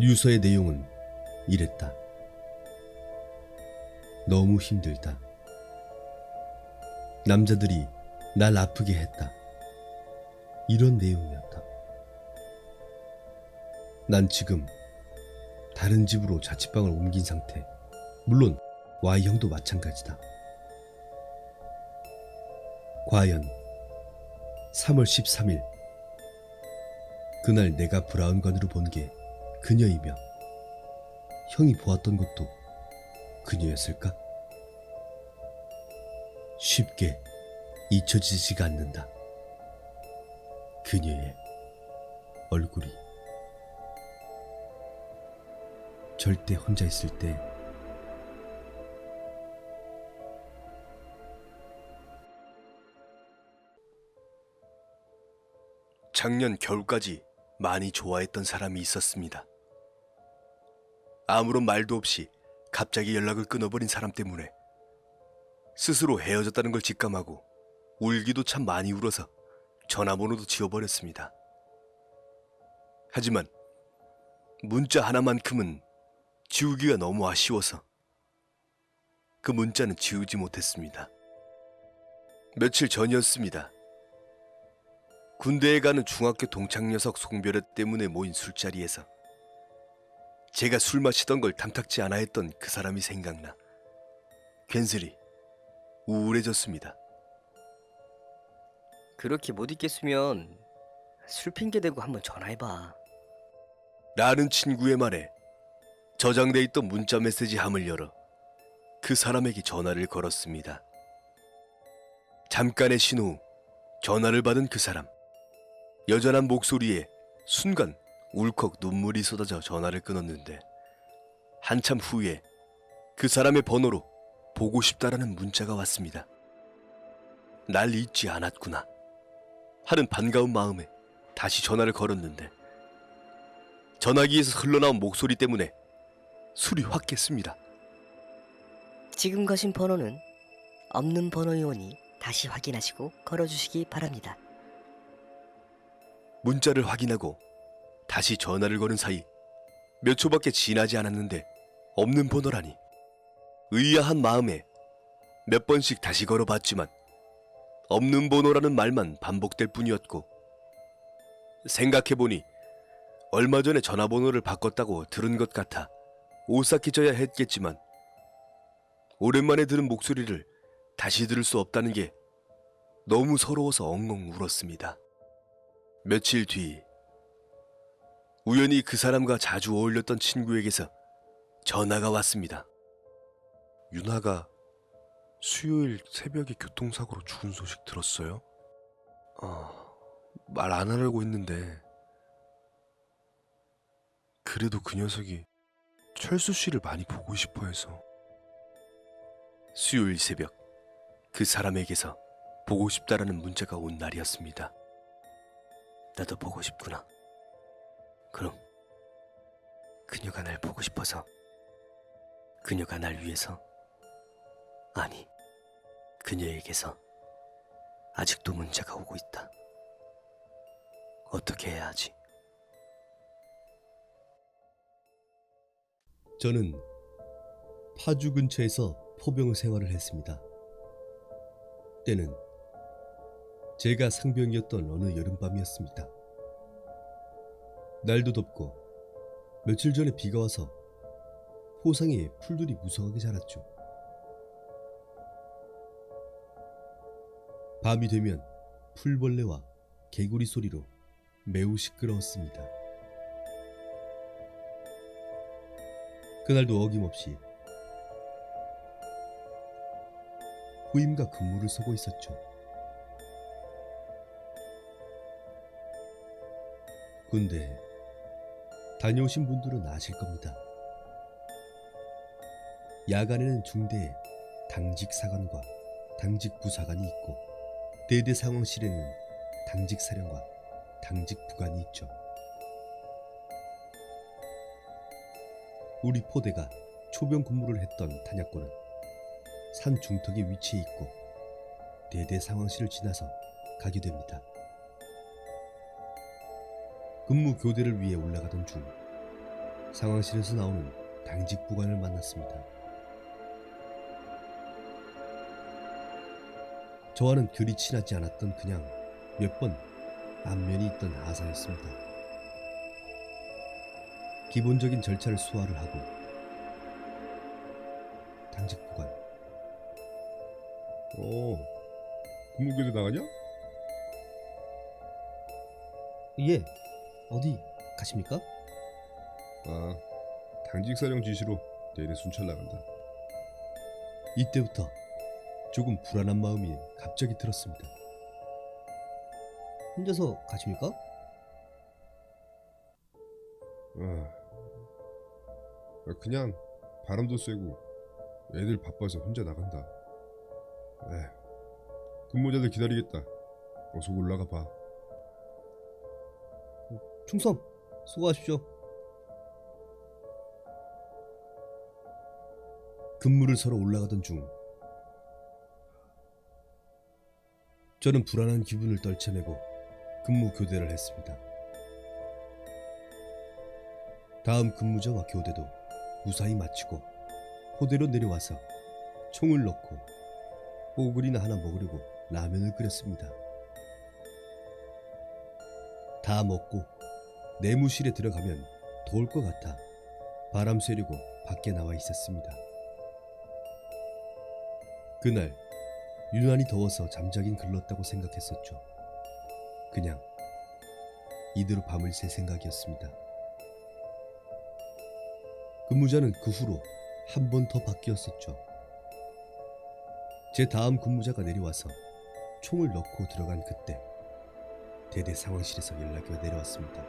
유서의 내용은 이랬다. 너무 힘들다. 남자들이 날 아프게 했다. 이런 내용이었다. 난 지금 다른 집으로 자취방을 옮긴 상태. 물론 Y형도 마찬가지다. 과연 3월 13일 그날 내가 브라운관으로 본 게 그녀이며 형이 보았던 것도 그녀였을까? 쉽게 잊혀지지가 않는다. 그녀의 얼굴이. 절대 혼자 있을 때 작년 겨울까지 많이 좋아했던 사람이 있었습니다. 아무런 말도 없이 갑자기 연락을 끊어버린 사람 때문에 스스로 헤어졌다는 걸 직감하고 울기도 참 많이 울어서 전화번호도 지워버렸습니다. 하지만 문자 하나만큼은 지우기가 너무 아쉬워서 그 문자는 지우지 못했습니다. 며칠 전이었습니다. 군대에 가는 중학교 동창 녀석 송별회 때문에 모인 술자리에서 제가 술 마시던 걸 탐탁지 않아 했던 그 사람이 생각나 괜스레 우울해졌습니다. 그렇게 못 있겠으면 술 핑계 대고 한번 전화해봐. 라는 친구의 말에 저장돼 있던 문자 메시지 함을 열어 그 사람에게 전화를 걸었습니다. 잠깐의 신호 후 전화를 받은 그 사람. 여전한 목소리에 순간 울컥 눈물이 쏟아져 전화를 끊었는데 한참 후에 그 사람의 번호로 보고 싶다라는 문자가 왔습니다. 날 잊지 않았구나 하는 반가운 마음에 다시 전화를 걸었는데 전화기에서 흘러나온 목소리 때문에 술이 확 깼습니다. 지금 거신 번호는 없는 번호이오니 다시 확인하시고 걸어주시기 바랍니다. 문자를 확인하고 다시 전화를 거는 사이 몇 초밖에 지나지 않았는데 없는 번호라니. 의아한 마음에 몇 번씩 다시 걸어봤지만 없는 번호라는 말만 반복될 뿐이었고 생각해보니 얼마 전에 전화번호를 바꿨다고 들은 것 같아 오싹해져야 했겠지만 오랜만에 들은 목소리를 다시 들을 수 없다는 게 너무 서러워서 엉엉 울었습니다. 며칠 뒤 우연히 그 사람과 자주 어울렸던 친구에게서 전화가 왔습니다. 윤하가 수요일 새벽에 교통사고로 죽은 소식 들었어요? 말 안 하려고 했는데 그래도 그 녀석이 철수 씨를 많이 보고 싶어 해서. 수요일 새벽 그 사람에게서 보고 싶다라는 문자가 온 날이었습니다. 나도 보고 싶구나. 그럼 그녀가 날 보고 싶어서, 그녀가 날 위해서, 아니 그녀에게서 아직도 문자가 오고 있다. 어떻게 해야 하지? 저는 파주 근처에서 포병 생활을 했습니다. 때는 제가 상병이었던 어느 여름밤이었습니다. 날도 덥고 며칠 전에 비가 와서 호상에 풀들이 무성하게 자랐죠. 밤이 되면 풀벌레와 개구리 소리로 매우 시끄러웠습니다. 그날도 어김없이 후임과 근무를 서고 있었죠. 군대 다녀오신 분들은 아실 겁니다. 야간에는 중대에 당직 사관과 당직 부사관이 있고 대대 상황실에는 당직 사령과 당직 부관이 있죠. 우리 포대가 초병 근무를 했던 탄약고는 산 중턱에 위치해 있고 대대 상황실을 지나서 가게 됩니다. 근무 교대를 위해 올라가던 중 상황실에서 나오는 당직 부관을 만났습니다. 저와는 그리 친하지 않았던 그냥 몇 번 안면이 있던 아사였습니다. 기본적인 절차를 수화를 하고 당직 부관. 근무교대 나가냐? 예. 어디 가십니까? 아, 당직사령 지시로 대대 순찰 나간다. 이때부터 조금 불안한 마음이 갑자기 들었습니다. 혼자서 가십니까? 그냥 바람도 쐬고 애들 바빠서 혼자 나간다. 근무자들 기다리겠다. 어서 올라가 봐. 충성. 수고하십시오. 근무를 서러 올라가던 중 저는 불안한 기분을 떨쳐내고 근무 교대를 했습니다. 다음 근무자와 교대도 무사히 마치고 포대로 내려와서 총을 넣고 뽀글이나 하나 먹으려고 라면을 끓였습니다. 다 먹고 내무실에 들어가면 더울 것 같아 바람 쐬려고 밖에 나와 있었습니다. 그날 유난히 더워서 잠자긴 글렀다고 생각했었죠. 그냥 이대로 밤을 새 생각이었습니다. 근무자는 그 후로 한 번 더 바뀌었었죠. 제 다음 근무자가 내려와서 총을 넣고 들어간 그때 대대 상황실에서 연락이 내려왔습니다.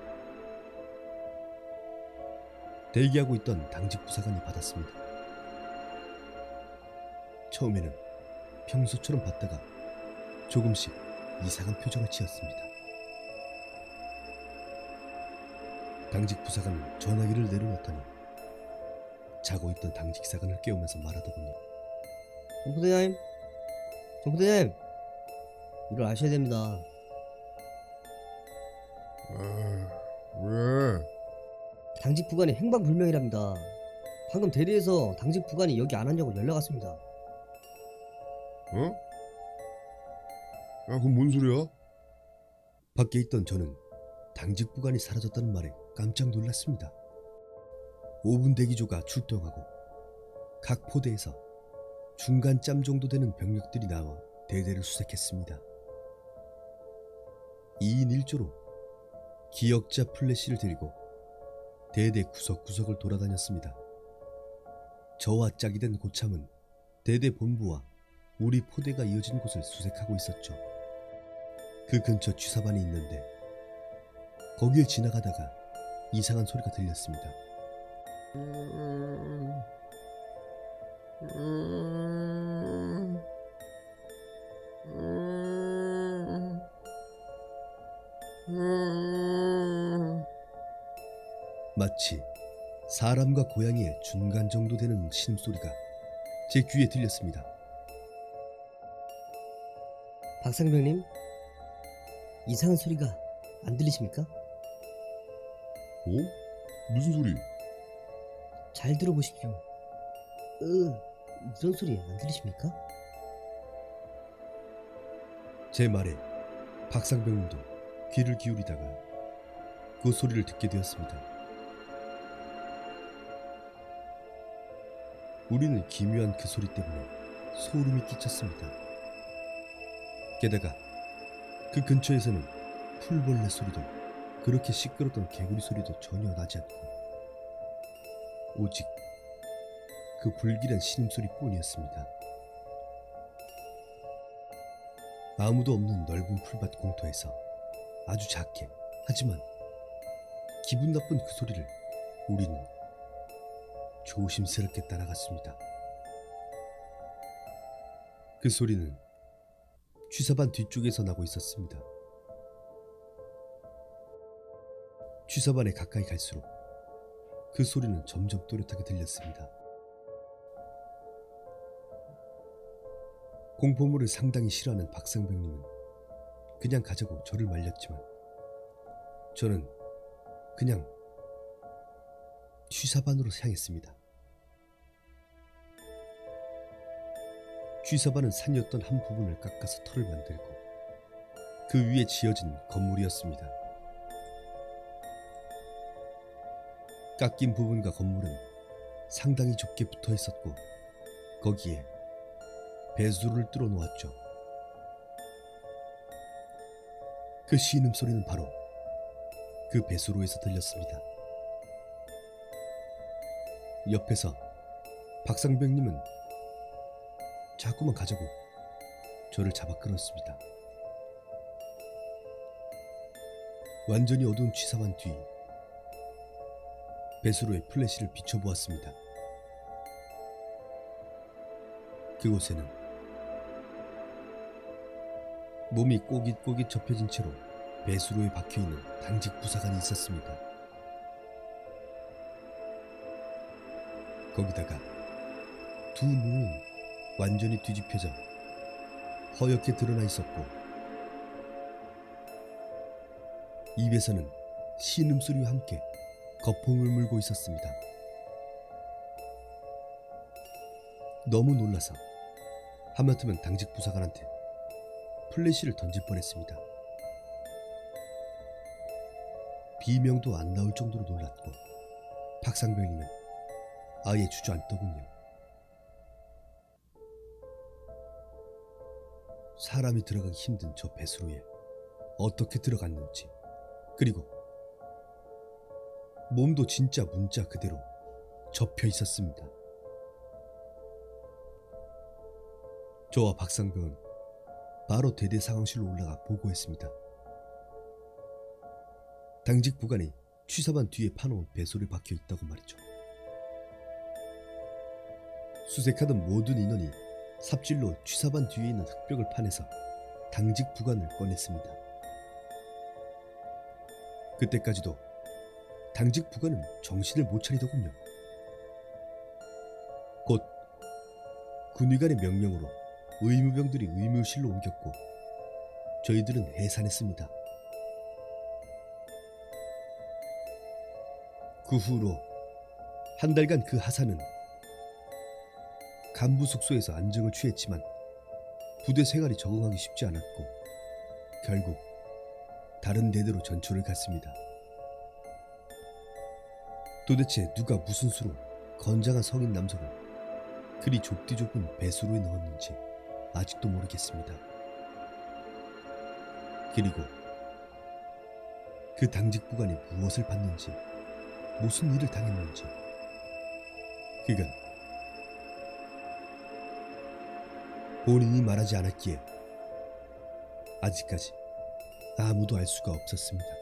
대기하고 있던 당직 부사관이 받았습니다. 처음에는 평소처럼 받다가 조금씩 이상한 표정을 지었습니다. 당직 부사관은 전화기를 내려놓더니 자고 있던 당직 사관을 깨우면서 말하더군요. 정부대장님, 정부대장님, 일을 아셔야 됩니다. 왜? 당직 부관이 행방불명이랍니다. 방금 대리에서 당직 부관이 여기 안 왔냐고 연락 왔습니다. 그건 뭔 소리야? 밖에 있던 저는 당직 부관이 사라졌다는 말에 깜짝 놀랐습니다. 5분 대기조가 출동하고 각 포대에서 중간짬 정도 되는 병력들이 나와 대대를 수색했습니다. 2인 1조로 기억자 플래시를 들고 대대 구석구석을 돌아다녔습니다. 저와 짝이 된 고참은 대대 본부와 우리 포대가 이어진 곳을 수색하고 있었죠. 그 근처 취사반이 있는데 거길 지나가다가 이상한 소리가 들렸습니다. 마치 사람과 고양이의 중간 정도 되는 신음소리가 제 귀에 들렸습니다. 박상병님, 이상한 소리가 안 들리십니까? 무슨 소리? 잘 들어보십시오. 이런 소리 안 들리십니까? 제 말에 박상병님도 귀를 기울이다가 그 소리를 듣게 되었습니다. 우리는 기묘한 그 소리 때문에 소름이 끼쳤습니다. 게다가 그 근처에서는 풀벌레 소리도 그렇게 시끄럽던 개구리 소리도 전혀 나지 않고 오직 그 불길한 신음소리뿐이었습니다. 아무도 없는 넓은 풀밭 공터에서 아주 작게 하지만 기분 나쁜 그 소리를 우리는 조심스럽게 따라갔습니다. 그 소리는 취사반 뒤쪽에서 나고 있었습니다. 취사반에 가까이 갈수록 그 소리는 점점 또렷하게 들렸습니다. 공포물을 상당히 싫어하는 박상병님은 그냥 가자고 저를 말렸지만 저는 그냥 취사반으로 향했습니다. 취사반은 산이었던 한 부분을 깎아서 터를 만들고 그 위에 지어진 건물이었습니다. 깎인 부분과 건물은 상당히 좁게 붙어 있었고 거기에 배수로를 뚫어 놓았죠. 그 신음소리는 바로 그 배수로에서 들렸습니다. 옆에서 박상병님은 자꾸만 가자고 저를 잡아 끌었습니다. 완전히 어두운 취사반 뒤 배수로에 플래시를 비춰보았습니다. 그곳에는 몸이 꼬깃꼬깃 접혀진 채로 배수로에 박혀있는 당직 부사관이 있었습니다. 거기다가 두 눈은 완전히 뒤집혀져 허옇게 드러나 있었고 입에서는 신음소리와 함께 거품을 물고 있었습니다. 너무 놀라서 하마터면 당직 부사관한테 플래시를 던질 뻔했습니다. 비명도 안 나올 정도로 놀랐고 박상병님은 아예 주저앉더군요. 사람이 들어가기 힘든 저 배수로에 어떻게 들어갔는지 그리고 몸도 진짜 문자 그대로 접혀 있었습니다. 저와 박상병은 바로 대대 상황실로 올라가 보고했습니다. 당직 부관이 취사반 뒤에 파놓은 배수로에 박혀 있다고 말이죠. 수색하던 모든 인원이 삽질로 취사반 뒤에 있는 흙벽을 파내서 당직 부관을 꺼냈습니다. 그때까지도 당직 부관은 정신을 못 차리더군요. 곧 군의관의 명령으로 의무병들이 의무실로 옮겼고 저희들은 해산했습니다. 그 후로 한 달간 그 하사는 간부 숙소에서 안정을 취했지만 부대 생활이 적응하기 쉽지 않았고 결국 다른 대대로 전초를 갔습니다. 도대체 누가 무슨 수로 건장한 성인 남성을 그리 좁디 좁은 배수로에 넣었는지 아직도 모르겠습니다. 그리고 그 당직 부관이 무엇을 받는지 무슨 일을 당했는지 그건 본인이 말하지 않았기에 아직까지 아무도 알 수가 없었습니다.